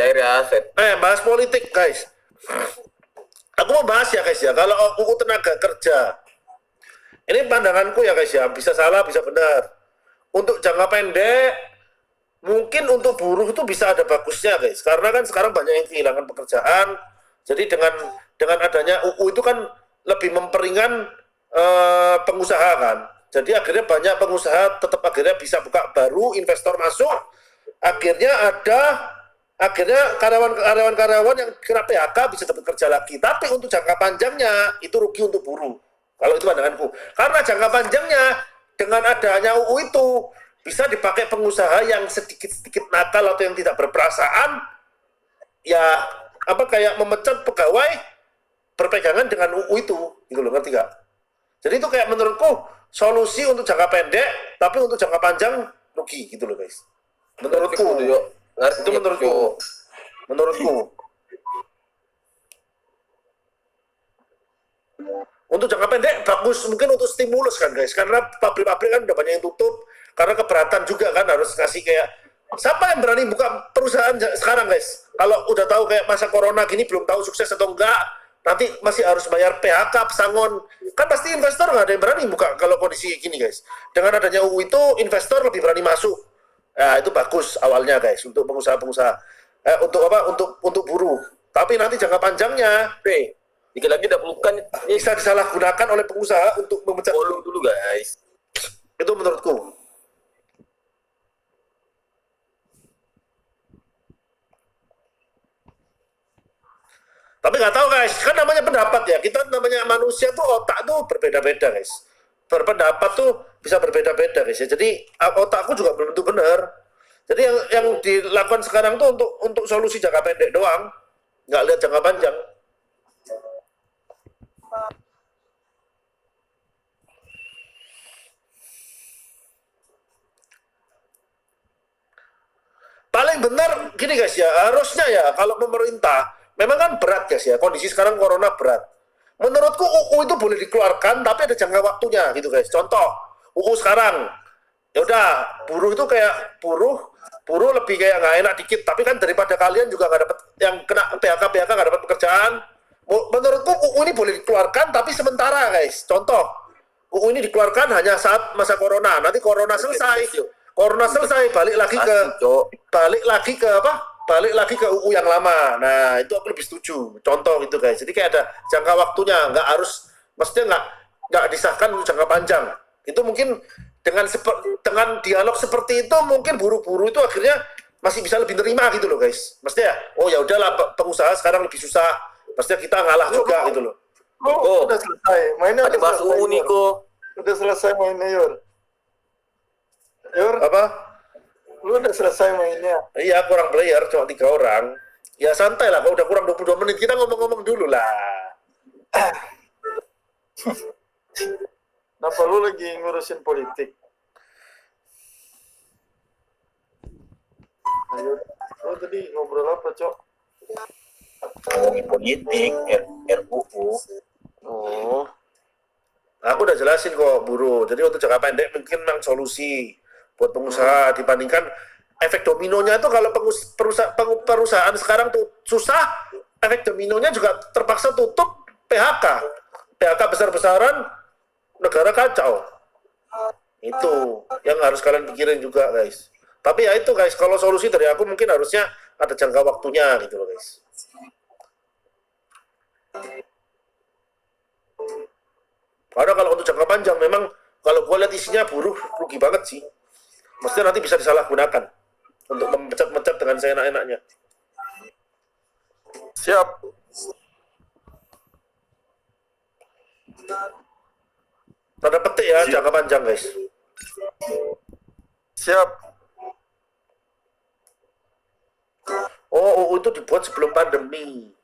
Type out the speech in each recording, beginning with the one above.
cair ya aset. Bahas politik guys. Aku mau bahas ya guys ya, kalau UU tenaga kerja, ini pandanganku ya guys ya, bisa salah bisa benar. Untuk jangka pendek, mungkin untuk buruh itu bisa ada bagusnya guys, karena kan sekarang banyak yang kehilangan pekerjaan. Jadi dengan adanya UU itu kan lebih memperingan pengusaha kan. Jadi akhirnya banyak pengusaha tetap akhirnya bisa buka baru, investor masuk, akhirnya karyawan-karyawan yang kena PHK bisa dapat kerja lagi. Tapi untuk jangka panjangnya itu rugi untuk buruh. Kalau itu pandanganku. Karena jangka panjangnya dengan adanya UU itu bisa dipakai pengusaha yang sedikit-sedikit nakal atau yang tidak berperasaan, ya kayak memecat pegawai berpegangan dengan UU itu, gitu loh, ngerti gak? Jadi itu kayak menurutku solusi untuk jangka pendek, tapi untuk jangka panjang rugi, gitu loh guys. Menurutku, itu menurutku. Untuk jangka pendek bagus, mungkin untuk stimulus kan guys, karena pabrik-pabrik kan udah banyak yang tutup, karena keberatan juga kan harus kasih kayak, siapa yang berani buka perusahaan sekarang guys? Kalau udah tahu kayak masa corona gini belum tahu sukses atau enggak, nanti masih harus bayar PHK, pesangon, kan pasti investor nggak ada yang berani buka kalau kondisi gini guys. Dengan adanya UU itu investor lebih berani masuk. Nah itu bagus awalnya guys untuk pengusaha-pengusaha, untuk buruh. Tapi nanti jangka panjangnya, dikit lagi udah pelukan bisa disalahgunakan oleh pengusaha untuk memecat dulu guys. Itu menurutku. Tapi nggak tahu guys, kan namanya pendapat ya. Kita namanya manusia tuh otak tuh berbeda-beda guys. Berpendapat tuh bisa berbeda-beda guys ya. Jadi otakku juga belum tentu benar. Jadi yang dilakukan sekarang tuh untuk solusi jangka pendek doang, nggak lihat jangka panjang. Paling benar gini guys ya, harusnya ya kalau pemerintah, memang kan berat guys ya, kondisi sekarang corona berat. Menurutku UU itu boleh dikeluarkan tapi ada jangka waktunya gitu guys. Contoh, UU sekarang, ya udah buruh itu kayak buruh lebih kayak nggak enak dikit, tapi kan daripada kalian juga nggak dapat yang kena PHK nggak dapat pekerjaan. Menurutku UU ini boleh dikeluarkan tapi sementara guys. Contoh, UU ini dikeluarkan hanya saat masa corona, nanti corona selesai balik lagi ke UU yang lama. Nah itu aku lebih setuju, contoh gitu guys. Jadi kayak ada jangka waktunya, nggak harus maksudnya nggak disahkan untuk jangka panjang. Itu mungkin dengan dialog seperti itu mungkin buruh-buruh itu akhirnya masih bisa lebih nerima gitu loh guys. Maksudnya oh ya udahlah, pengusaha sekarang lebih susah, maksudnya kita ngalah juga gitu loh. Udah selesai mainnya, ada bahas UU nih kok. Udah selesai mainnya Yor, apa? Lu udah selesai mainnya? Iya, kurang player, cuma 3 orang. Ya santai lah, kalau udah kurang 22 menit, kita ngomong-ngomong dulu lah. Kenapa lu lagi ngurusin politik? Ayo, lu tadi ngobrol apa, Cok? Ngomongin politik, RUU. Oh. Aku udah jelasin kok, buruh. Jadi untuk jangka pendek mungkin memang solusi buat pengusaha dibandingkan efek dominonya itu kalau perusahaan sekarang tuh susah, efek dominonya juga terpaksa tutup, PHK besar-besaran, negara kacau. Itu yang harus kalian pikirin juga guys. Tapi ya itu guys, kalau solusi dari aku mungkin harusnya ada jangka waktunya gitu loh guys. Karena kalau untuk jangka panjang memang kalau gue lihat isinya buruh rugi banget sih. Maksudnya nanti bisa disalahgunakan untuk memecat-mecat dengan seenak-enaknya. Siap. Tanda petik ya, jangka panjang guys. Siap. Oh, itu dibuat sebelum pandemi.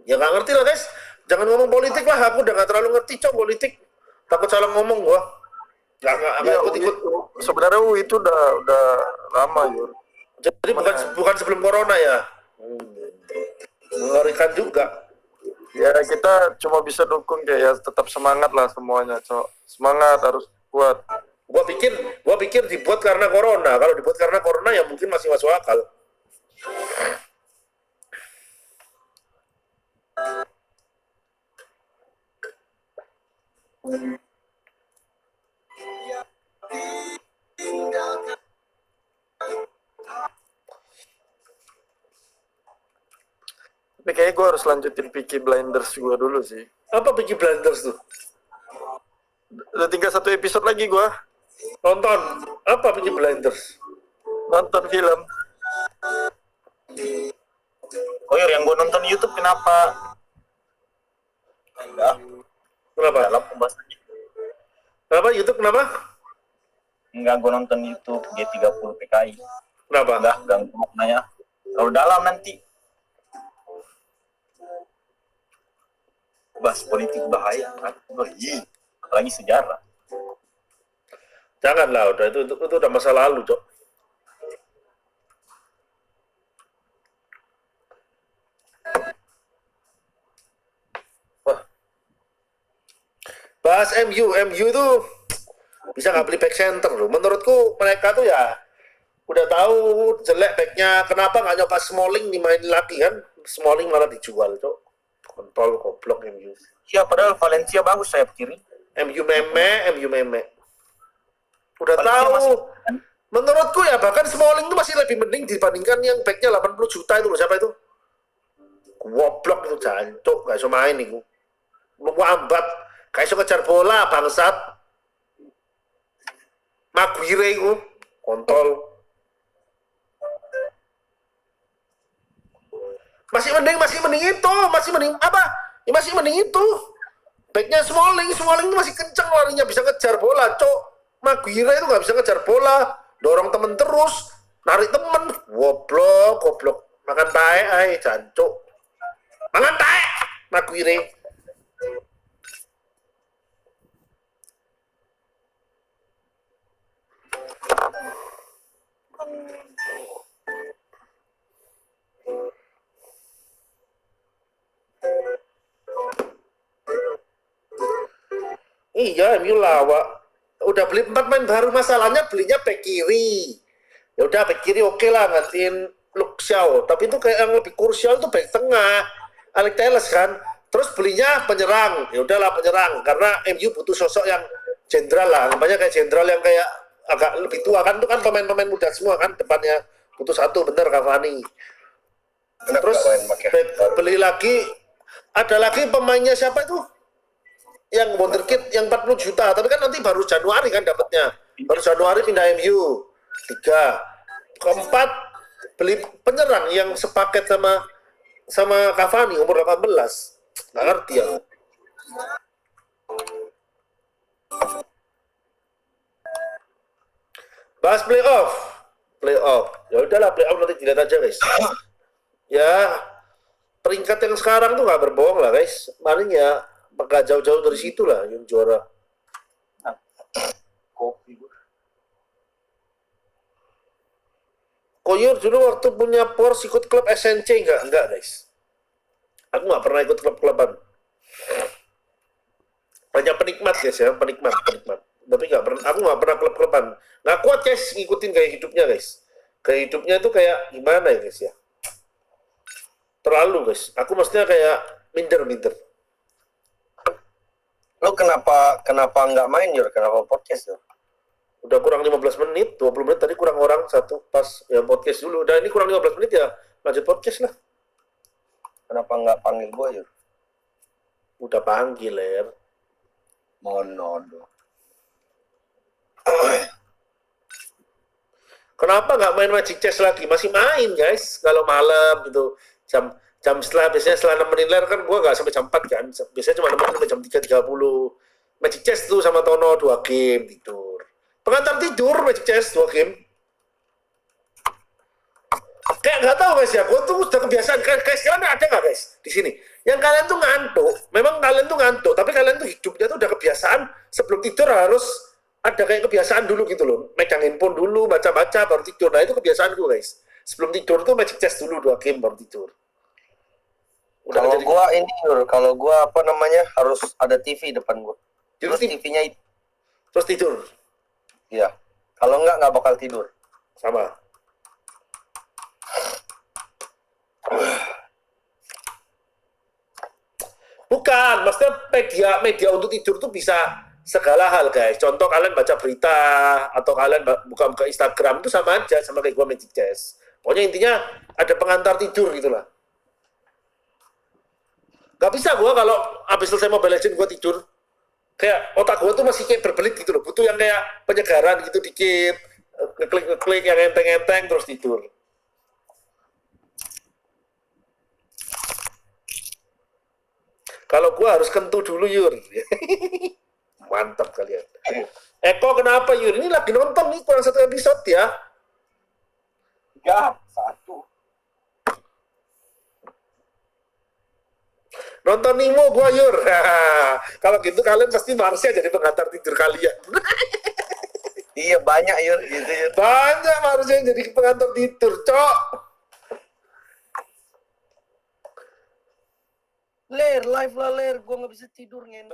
Ya nggak ngerti lah guys. Jangan ngomong politik lah, aku udah nggak terlalu ngerti politik. Takut salah ngomong gua. Nggak ikut-ikut. Sebenarnya itu udah lama Yur. Jadi bukan sebelum corona ya. Mengerikan juga. Ya kita cuma bisa dukung ya tetap semangat lah semuanya, Cok. Semangat harus kuat. Gua pikir dibuat karena corona. Kalau dibuat karena corona ya mungkin masih masuk akal. Tapi kayaknya gue harus lanjutin Peaky Blinders gue dulu sih. Apa Peaky Blinders tuh? Udah tinggal 1 episode lagi gue. Nonton. Apa Peaky Blinders? Nonton film. Oh iya, yang gue nonton di YouTube kenapa? Enggak, Kenapa? dalam pembahasannya. Kenapa YouTube kenapa? Enggak, gue nonton di YouTube G30 PKI. Kenapa? Enggak, ganggu maknanya. Kalau dalam nanti bahas politik bahaya kan. Apalagi sejarah. Janganlah, udah itu udah masa lalu, Cok. Wah. Bahas MU tuh bisa nggak beli back center loh. Menurutku mereka tuh ya udah tahu jelek backnya. Kenapa nggak nyoba Smalling dimainin lagi kan? Smalling malah dijual, Cok. Kontol goblok MU. Ya padahal Valencia bagus sayap kiri. MU meme. Udah Valencia tahu. masih- Menurutku ya bahkan Smalling itu masih lebih mending dibandingkan yang backnya 80 juta itu loh. Siapa itu? Goblok itu jancuk, gak bisa main itu. Lu ambat, gak bisa ngejar bola bangsat. Maguire itu kontol. Masih mending itu, masih mending apa? Ya masih mending itu. Backnya Smalling itu masih kenceng larinya, bisa ngejar bola, Cok. Maguire itu nggak bisa ngejar bola, dorong temen terus, narik temen, goblok. Makan tae, ay, jancuk. Makan tae, Maguire. Iya, MU lawak. Udah beli 4 main baru, masalahnya belinya back kiri. Ya udah back kiri oke lah gantiin Luke Shaw, tapi itu kayak yang lebih krusial itu back tengah. Alex Telles kan. Terus belinya penyerang. Ya udahlah penyerang karena MU butuh sosok yang jenderal lah. Namanya kayak jenderal yang kayak agak lebih tua kan, itu kan pemain-pemain muda semua kan, depannya butuh satu bener Cavani. Terus beli lagi, ada lagi pemainnya siapa itu? Yang wonderkid yang 40 juta, tapi kan nanti baru Januari kan dapatnya. Baru Januari pindah MU. 3. Keempat, beli penyerang yang sepaket sama Cavani umur 18. Nggak ngerti ya. Bahas playoff. Ya udahlah playoff nanti dilihat aja, guys. Ya, peringkat yang sekarang tuh nggak berbohong lah, guys. Paling ya nggak jauh-jauh dari situ lah yang juara. Kopi. Koyur dulu waktu punya Pors ikut klub SNC enggak guys. Aku nggak pernah ikut klub-kluban. Banyak penikmat guys ya, penikmat. Tapi nggak pernah, aku nggak pernah klub-kluban. Nggak kuat guys ngikutin gaya hidupnya guys. Gaya hidupnya itu kayak gimana ya guys ya? Terlalu guys. Aku maksudnya kayak minder. Lo kenapa nggak main Jor? Kenapa podcast Jor? Udah kurang 15 menit, 20 menit tadi kurang orang satu pas ya podcast dulu. Udah ini kurang 15 menit ya lanjut podcast lah. Kenapa nggak panggil gue Jor? Udah panggil ya. Mono. Kenapa nggak main Magic Chess lagi? Masih main guys. Kalau malam gitu jam setelah biasanya setelah nemenin ler kan gua nggak sampai jam 4 kan. Biasanya cuma nemenin sampai jam 3.30. Magic Chess tuh sama Tono 2 game tidur. Pengantar tidur Magic Chess 2 game. Kayak nggak tahu guys ya, gue tuh udah kebiasaan. Guys, kalian ada nggak guys di sini? Yang kalian tuh ngantuk, memang kalian tuh ngantuk, tapi kalian tuh hidupnya tuh udah kebiasaan sebelum tidur harus ada kayak kebiasaan dulu gitu loh. Megang handphone dulu, baca-baca, baru tidur. Nah itu kebiasaanku guys. Sebelum tidur tuh Magic Chess dulu 2 game baru tidur. Udah Kalau jadi- gue ini Jor, kalau gue apa namanya harus ada TV depan gue. Jadi Terus TV-nya itu, terus tidur ya. Kalau nggak bakal tidur. sama. Bukan, maksudnya media untuk tidur tuh bisa segala hal guys. Contoh kalian baca berita atau kalian buka Instagram itu sama aja sama kayak gua Magic Chess. Pokoknya intinya ada pengantar tidur gitulah. Gak bisa gua kalau habis selesai Mobile Legends gua tidur. Kayak otak gua tuh masih kayak berbelit gitu loh. Butuh yang kayak penyegaran gitu dikit. Ngeklik yang enteng-enteng terus tidur. Kalau gua harus kentu dulu Yur. Mantap kalian. Eko kenapa Yur? Ini lagi nonton nih kurang 1 episode ya. 1. Nonton Nemo gua Yur. Kalau gitu kalian pasti Marsha jadi pengantar tidur kalian. Iya banyak Yur gitu Yur. Banyak Marsha yang jadi pengantar tidur, Cok. Ler, live lah Ler, gua nggak bisa tidur ngen.